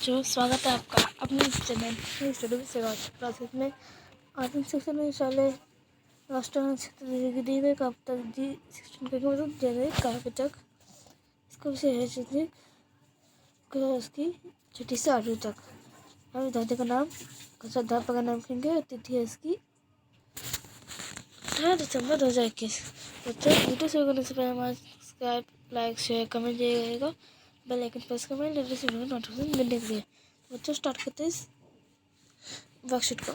बच्चों, स्वागत है आपका अपने चैनल स्टडी सेवा क्लासेस में। आज हम सेक्शन में शाले राष्ट्रीय क्षेत्र दी गई काव्य जी सेक्शन के मतलब जनरल काव्य तक इसका विषय है चित्र उसकी छठी से 8वीं तक। हम विद्यार्थी का नाम अध्यापक का नाम लिखेंगे। तिथि है इसकी 18 दिसंबर 2021। बच्चों, वीडियो शुरू करने से पहले हमारा सब्सक्राइब, लाइक, शेयर, कमेंट दिएगा, बेल आइकन प्रेस करना लेटेस्ट वीडियो नोटिफिकेशन मिलने के लिए। बच्चों, स्टार्ट करते हैं इस वर्कशीट को।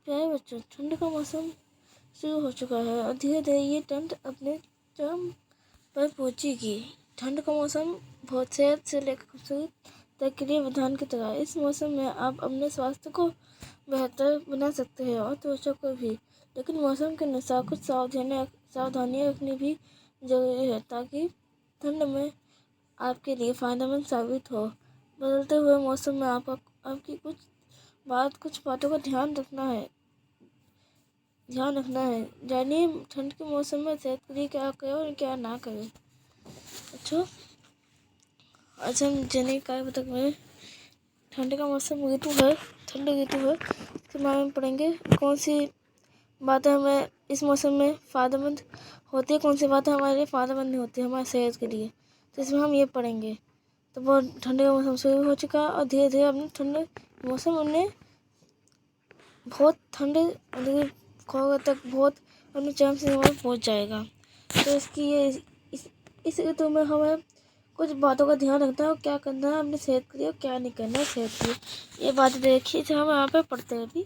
प्यारे बच्चों, ठंड का मौसम शुरू हो चुका है और धीरे धीरे ये ठंड अपने चरम पर पहुंचेगी। ठंड का मौसम बहुत सेहत से लेकर खूबसूरत तक के लिए वरदान की तरह है। इस मौसम में आप अपने स्वास्थ्य को बेहतर बना सकते हैं और त्वचा को भी, लेकिन मौसम के अनुसार कुछ सावधानियां रखनी भी जरूरी है ताकि ठंड में आपके लिए फायदेमंद साबित हो। बदलते हुए मौसम में आपकी कुछ बातों का ध्यान रखना है। जानिए ठंड के मौसम में सेहत के लिए क्या करें और क्या ना करें। अच्छा, आज हम जानिए कार्य तक में ठंड का मौसम ऋतु है, ठंड ऋतु है, इसके बारे में पढ़ेंगे। कौन सी बातें हमें इस मौसम में फ़ायदेमंद होती है, कौन सी बातें हमारे लिए फ़ायदेमंद नहीं होती है हमारे सेहत के लिए, तो इसमें हम ये पढ़ेंगे। तो बहुत ठंड का मौसम शुरू हो चुका और धीरे धीरे अपने ठंड मौसम उन्हें बहुत ठंड तक बहुत अपने चरम सीमा में पहुँच जाएगा। तो इसकी ये इस ऋतु में हमें कुछ बातों का ध्यान रखना है और क्या करना है अपनी सेहत के लिए और क्या नहीं करना है सेहत के लिए। ये बातें देखिए जो हम यहाँ पे पढ़ते हैं अभी।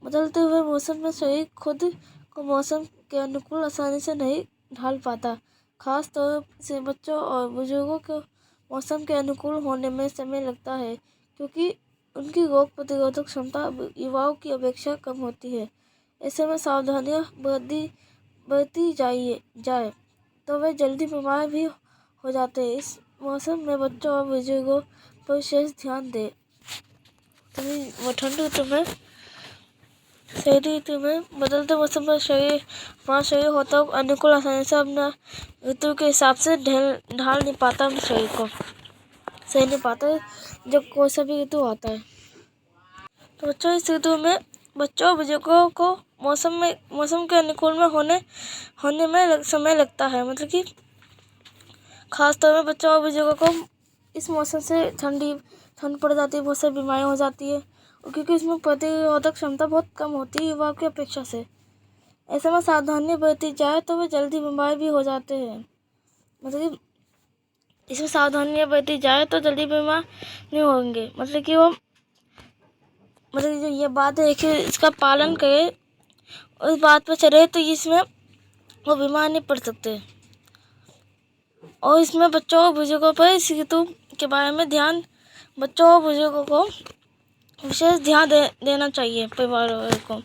बदलते हुए मौसम में शरीर खुद को मौसम के अनुकूल आसानी से नहीं ढाल पाता। खास तौर से बच्चों और बुजुर्गों को मौसम के अनुकूल होने में समय लगता है, क्योंकि उनकी रोग प्रतिरोधक क्षमता युवाओं की अपेक्षा कम होती है। ऐसे में सावधानियां बरती जाए तो वे जल्दी बीमार भी हो जाते हैं। इस मौसम में बच्चों और बुजुर्गों पर विशेष ध्यान दें। वो ठंड ऋतु में बदलते मौसम में हमारा शरीर होता है अनुकूल आसानी से अपना ऋतु के हिसाब से ढाल नहीं पाता, अपने शरीर को सही नहीं पाता जब कोई सा भी ऋतु आता है। तो बच्चों, इस ऋतु में बच्चों और बुजुर्गों को मौसम के अनुकूल में होने में समय लगता है। मतलब कि खास तौर में बच्चों और बुजुर्गों को इस मौसम से ठंड पड़ जाती है, बहुत सारी बीमारियाँ हो जाती है, क्योंकि इसमें प्रतिरोधक क्षमता बहुत कम होती है युवाओं की अपेक्षा से। ऐसे में सावधानी बरती जाए तो वे जल्दी बीमार भी हो जाते हैं। मतलब इसमें सावधानियाँ बरती जाए तो जल्दी बीमार नहीं होंगे। मतलब कि वो जो ये बात है कि इसका पालन करें, उस बात पर चले तो इसमें वो बीमार नहीं पड़ सकते। और इसमें बच्चों और बुजुर्गों पर इस ऋतु के बारे में बच्चों और बुजुर्गों को विशेष ध्यान देना चाहिए परिवार को।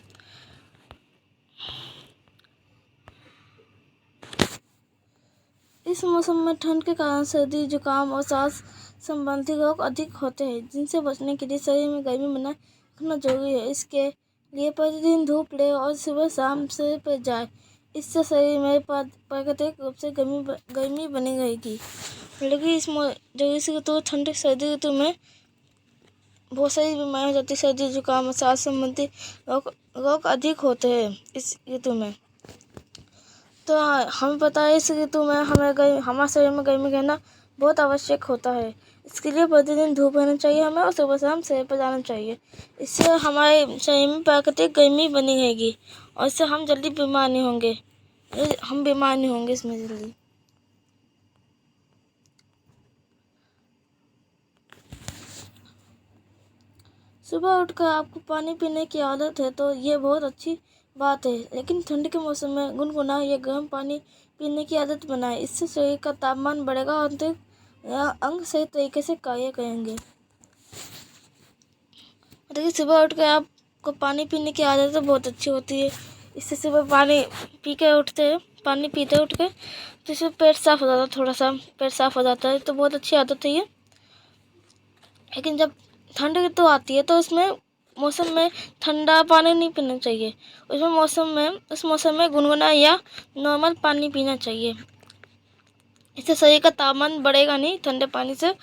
इस मौसम में ठंड के कारण सर्दी, जुकाम और सांस संबंधी रोग अधिक होते हैं, जिनसे बचने के लिए शरीर में गर्मी बनाए रखना जरूरी है। इसके लिए प्रतिदिन धूप ले और सुबह शाम शरीर पर जाए। इससे शरीर में प्राकृतिक रूप से गर्मी बनी रहेगी। लेकिन इस ऋतु ठंड सर्दी ऋतु में बहुत सारी बीमारियाँ हो जाती है। सर्दी, जुकाम और सांस संबंधी रोग अधिक होते हैं इस ऋतु में। तो हमें पता है इस ऋतु में हमारे शरीर में गर्मी रहना बहुत आवश्यक होता है। इसके लिए प्रतिदिन धूप रहना चाहिए हमें और सुबह शाम सैर पर जाना चाहिए। इससे हमारे शरीर में प्राकृतिक गर्मी बनी रहेगी और इससे हम जल्दी बीमार नहीं होंगे इसमें जल्दी। सुबह उठकर आपको पानी पीने की आदत है तो ये बहुत अच्छी बात है, लेकिन ठंड के मौसम में गुनगुना या गर्म पानी पीने की आदत बनाएं। इससे शरीर का तापमान बढ़ेगा और अंग सही तरीके से कार्य करेंगे। देखिए, सुबह उठकर आपको पानी पीने की आदत तो बहुत अच्छी होती है। इससे सुबह पानी पीते उठकर तो इससे पेट साफ हो जाता है, थोड़ा सा पेट साफ हो जाता है, तो बहुत अच्छी आदत है ये। लेकिन जब ठंड ऋतु आती है तो इसमें मौसम में ठंडा पानी नहीं पीना चाहिए। उस मौसम में गुनगुना या नॉर्मल पानी पीना चाहिए। इससे शरीर का तापमान बढ़ेगा नहीं ठंडे पानी से,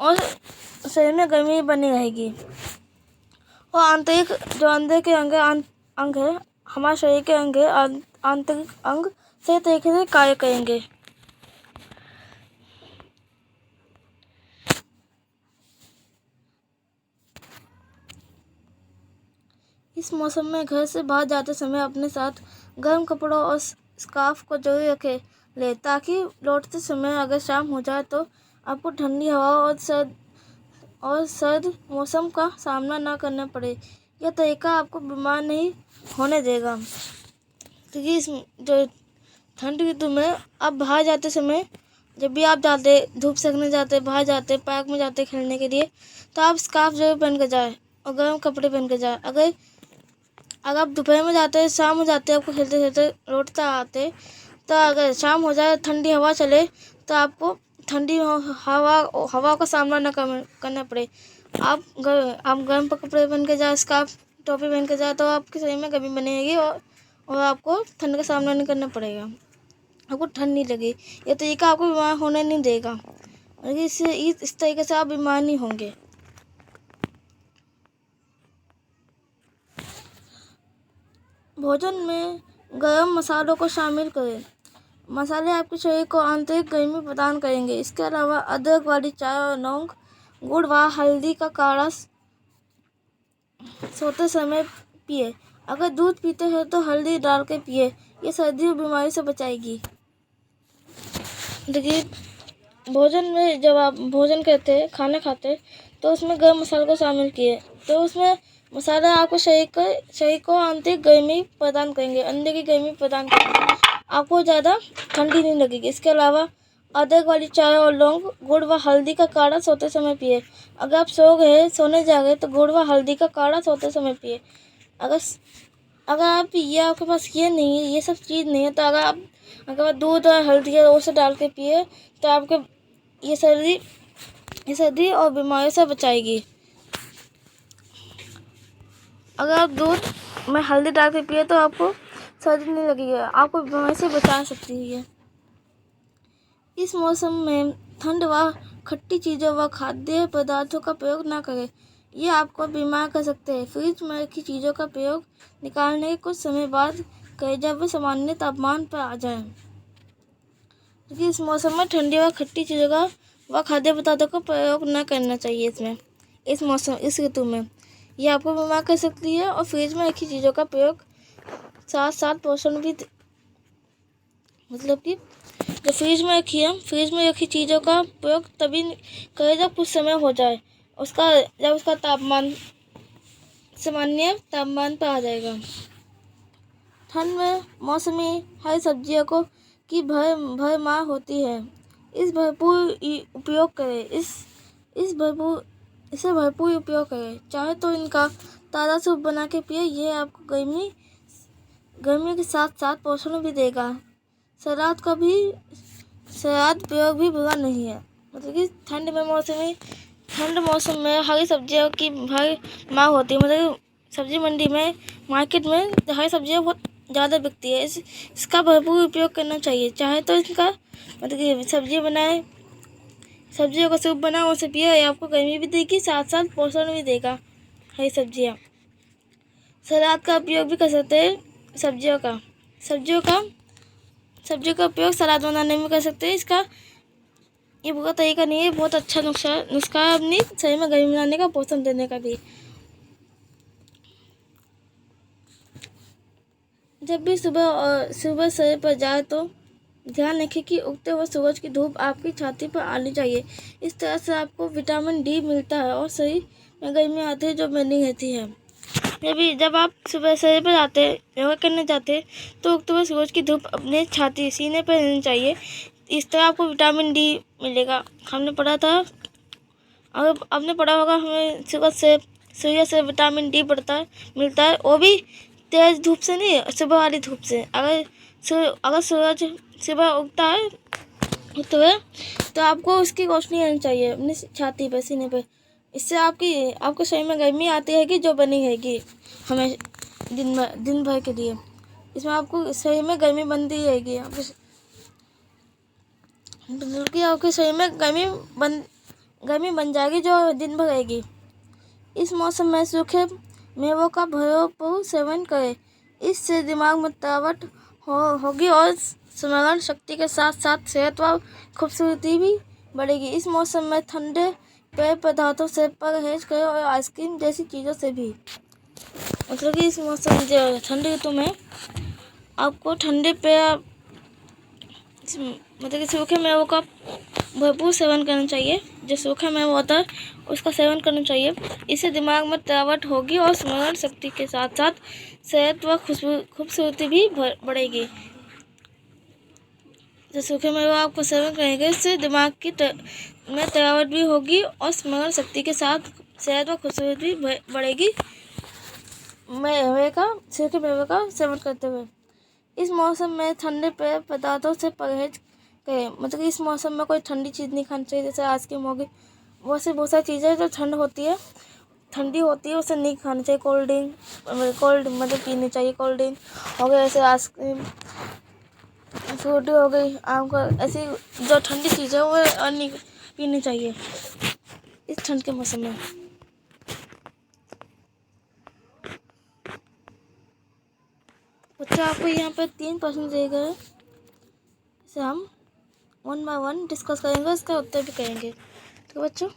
और शरीर में गर्मी बनी रहेगी। और आंतरिक जो अंदर के अंग है, हमारे शरीर के अंग है, आंतरिक अंग सही तरीके से कार्य करेंगे। इस मौसम में घर से बाहर जाते समय अपने साथ गर्म कपड़ों और स्कार्फ को जरूर रखे ले, ताकि लौटते समय अगर शाम हो जाए तो आपको ठंडी हवा और सर्द मौसम का सामना ना करना पड़े। यह तरीका आपको बीमार नहीं होने देगा। क्योंकि इस जो ठंड ऋतु में आप बाहर जाते समय, जब भी आप जाते धूप सेकने जाते, बाहर जाते, पार्क में जाते खेलने के लिए, तो आप स्कार्फ जरूर पहन कर जाए और गर्म कपड़े पहन कर जाए। अगर आप दोपहर में जाते हैं, शाम हो जाते हैं, आपको खेलते खेलते लौटते आते, तो अगर शाम हो जाए, ठंडी हवा चले, तो आपको ठंडी हवा का सामना न करना पड़े। आप गर्म कपड़े पहन के जाए, स्कार्फ टोपी पहन के जाए, तो आपके शरीर में गर्मी बनेगी और आपको ठंड का सामना नहीं करना पड़ेगा, आपको ठंड नहीं लगी। ये तरीका आपको बीमार होने नहीं देगा, और इस तरीके से आप बीमार नहीं होंगे। भोजन में गरम मसालों को शामिल करें। मसाले आपके शरीर को आंतरिक गर्मी प्रदान करेंगे। इसके अलावा अदरक वाली चाय और लौंग, गुड़ व हल्दी का काढ़ा सोते समय पिए। अगर दूध पीते हैं तो हल्दी डाल के पिए। ये सर्दी और बीमारी से बचाएगी। देखिए, भोजन में जब आप भोजन करते हैं, खाना खाते हैं, तो उसमें गर्म मसालों को शामिल किए, तो उसमें मसाला आपको शरीर को आंतरिक गर्मी प्रदान करेंगे, अंदर की गर्मी प्रदान करेंगे, आपको ज़्यादा ठंडी नहीं लगेगी। इसके अलावा अदरक वाली चाय और लौंग, गुड़ व हल्दी का काढ़ा सोते समय पिए। अगर आप सोने जा गए तो गुड़ व हल्दी का काढ़ा सोते समय पिए। अगर आप आपके पास ये नहीं है, ये सब चीज़ नहीं है, तो अगर आप दूध और हल्दी और से डाल के पिए, तो आपके ये सर्दी और बीमारी से बचाएगी। अगर आप दूध में हल्दी डाल के पिए तो आपको सर्दी नहीं लगेगी, आपको बीमारी से बचा सकती है। इस मौसम में ठंड व खट्टी चीज़ों व खाद्य पदार्थों का प्रयोग ना करें, ये आपको बीमार कर सकते हैं। फ्रिज में रखी चीज़ों का प्रयोग निकालने के कुछ समय बाद करें, जब वे सामान्य तापमान पर आ जाएं। क्योंकि इस मौसम में ठंडी व खट्टी चीज़ों का व खाद्य पदार्थों का प्रयोग न करना चाहिए। इस ऋतु में ये आपको बीमार कर सकती है। और फ्रिज में रखी चीज़ों का प्रयोग साथ पोषण भी, मतलब कि जो फ्रिज में रखी चीज़ों का प्रयोग तभी करें जब कुछ समय हो जाए, जब उसका तापमान सामान्य तापमान पर आ जाएगा। ठंड में मौसमी हरी सब्जियों की भरमार होती है। इसे भरपूर उपयोग करें। चाहे तो इनका ताज़ा सूप बना के पिए, यह आपको गर्मी के साथ साथ पोषण भी देगा। सलाद प्रयोग भी बुरा नहीं है। मतलब कि ठंड मौसम में हरी सब्जियों की भरमार होती है। मतलब सब्जी मंडी में, मार्केट में हरी सब्जियाँ बहुत ज़्यादा बिकती है। इसका भरपूर उपयोग करना चाहिए। चाहे तो इसका मतलब कि सब्जियों का सूप बनाओ, उसे पिए, ये आपको गर्मी भी देगी, साथ साथ पोषण भी देगा। हरी सब्जियाँ, सलाद का उपयोग भी कर सकते हैं। सब्जियों का उपयोग सलाद बनाने में कर सकते हैं। इसका ये बुरा तरीका नहीं है, बहुत अच्छा नुस्खा है अपनी शरीर में गर्मी बनाने का, पोषण देने का भी। जब भी सुबह शरीर पर जाए तो ध्यान रखें कि उगते हुए सूरज की धूप आपकी छाती पर आनी चाहिए। इस तरह से आपको विटामिन डी मिलता है और शरीर में गर्मी आती है जो बनी रहती है। जब आप सुबह शरीर पर जाते योगा करने जाते तो उगते हुए सूरज की धूप अपने सीने पर रहनी चाहिए। इस तरह आपको विटामिन डी मिलेगा। हमने पढ़ा था, और आपने पढ़ा होगा, हमें सूर्य से विटामिन डी मिलता है, वो भी तेज धूप से नहीं, सुबह वाली धूप से। अगर सूरज सुबह उगता है तो आपको उसकी रोशनी आनी चाहिए अपनी छाती पर, सीने पर। इससे आपके शरीर में गर्मी आती रहेगी जो बनी रहेगी हमें दिन भर के लिए। इसमें आपको शरीर में गर्मी बनती रहेगी, आपके शरीर में गर्मी बन जाएगी जो दिन भर रहेगी। इस मौसम में सूखे मेवों का भरपूर सेवन करें। इससे दिमाग में ताकत होगी और स्मरण शक्ति के साथ साथ सेहत व खूबसूरती भी बढ़ेगी। इस मौसम में ठंडे पेय पदार्थों से परहेज करें और आइसक्रीम जैसी चीज़ों से भी। मतलब कि इस मौसम ठंडी ऋतु में आपको ठंडे पेय मतलब कि सूखे मेवों का भरपूर सेवन करना चाहिए। जो सूखा मेवा होता है उसका सेवन करना चाहिए। इससे दिमाग में ताकत होगी और स्मरण शक्ति के साथ साथ सेहत व खूबसूरती भी बढ़ेगी। जो सूखे मेवा आपको सेवन करेंगे इससे दिमाग में ताकत भी होगी और स्मरण शक्ति के साथ सेहत व खूबसूरती भी बढ़ेगी सूखे मेवे का सेवन करते हुए। इस मौसम में ठंडे पेय पदार्थों से परहेज करें। मतलब कि इस मौसम में कोई ठंडी चीज़ नहीं खानी चाहिए, जैसे आइसक्रीम हो गई। बहुत सारी चीज़ें जो ठंडी होती है उसे नहीं खानी चाहिए। कोल्ड मतलब पीनी चाहिए। कोल्ड ड्रिंक हो गया, जैसे आइसक्रीम, फ्रूटी हो गई, आम का, ऐसी जो ठंडी चीज़ें वो नहीं पीनी चाहिए इस ठंड के मौसम में। बच्चा आपको यहाँ पे 3 प्रश्न दिए गए, इसे हम 1 by 1 डिस्कस करेंगे, इसका उत्तर भी करेंगे। तो बच्चों